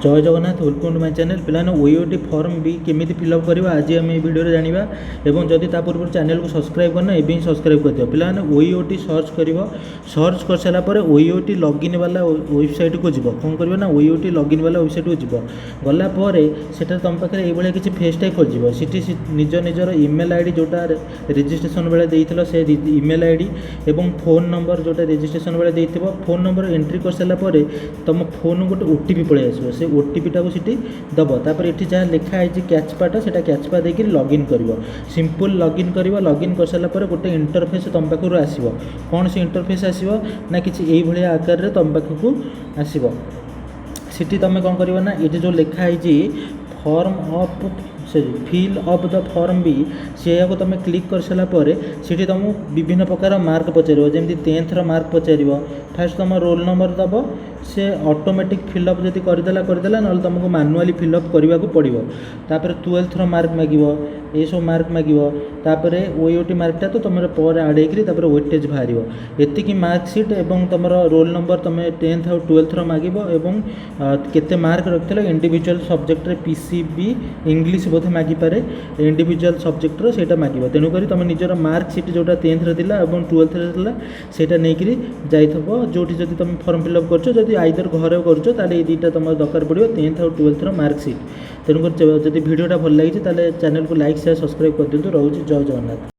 जय Jagannath welcome to my channel पिलाने ओईओटी फॉर्म भी केमी फिलअप करवा आज आम ये वीडियो जाना और जदि पूर्व चैनल को सब्सक्राइब करना एवं सब्सक्राइब कर दियो पिलाने ओईओटी सर्च कर सारापर ओईओटी लॉगिन वाला वेबसाइट को जीव कौन कर ना ओईओटी लॉगिन वाला वेबसाइट को जीव गलापर से तुम पाखे ये किसी फेसटा खोज सीटी निज निजर इमेल आईडी जोटा रेजिस्ट्रेशन बेले देइथिलो से इमेल आईडी एवं फोन नंबर जोटा रेजिस्ट्रेशन बेले देइथिबो फोन नंबर एंट्री कर सारापर तुम फोन गोटे ओटीपी पलि आसो से ओटीपीटा को सीटी दब तापर ये जहाँ लिखाई कैचपाटा से कैचपा देकर लॉगिन कर सिंपल लॉगिन कर लॉगिन कर सारापर गोटे इंटरफेस तुम पाखु आसो कौन से इंटरफेस आसो ना किसी यही आकार तुम पाखु आसो सीटी तुम कौन कर ना ये जो लिखाई form of fill up the form भी से तुम क्लिक कर सारापर सीटी तुमको विभिन्न प्रकार मार्क पचार जमी 10th मार्क पचार फास्ट तुम रोल नंबर दब से ऑटोमेटिक फिलअप जब करदेला ना तुमको मैनुअली फिलअप करने को पड़ो तापर 12th मार्क मागिबो ये सब मार्क मागिबो तापर ओईओटी मार्कटा तो तुम पर आड होकर वेटेज बाहर एतिकी मार्कसीट एवं तुम रोल नंबर तुम 10th और 12th मागिबो एवं केते मार्क रखिल इंडिविजुअल सब्जेक्ट रे पीसीबी इंग्लिश बोधे मागिपारे इंडिविजुअल सब्जेक्ट रो सेटा मागिबो तेणुक तुम निजर मार्कसीट जोटा 10th रे दिला एवं 12th रे दिला सेटा नेकरी जाइथबो जोटी जदि तुम फॉर्म फिलअप करछो जदि आइदर घरे करछो ताले ए दुटा तुम दरकार पड़ो 10th और 12th मार्कसीट तेणुक जदि वीडियोटा भल लगी चैनल को लाइक शेयर सब्सक्राइब कर दिंतु रोज जय जगन्नाथ।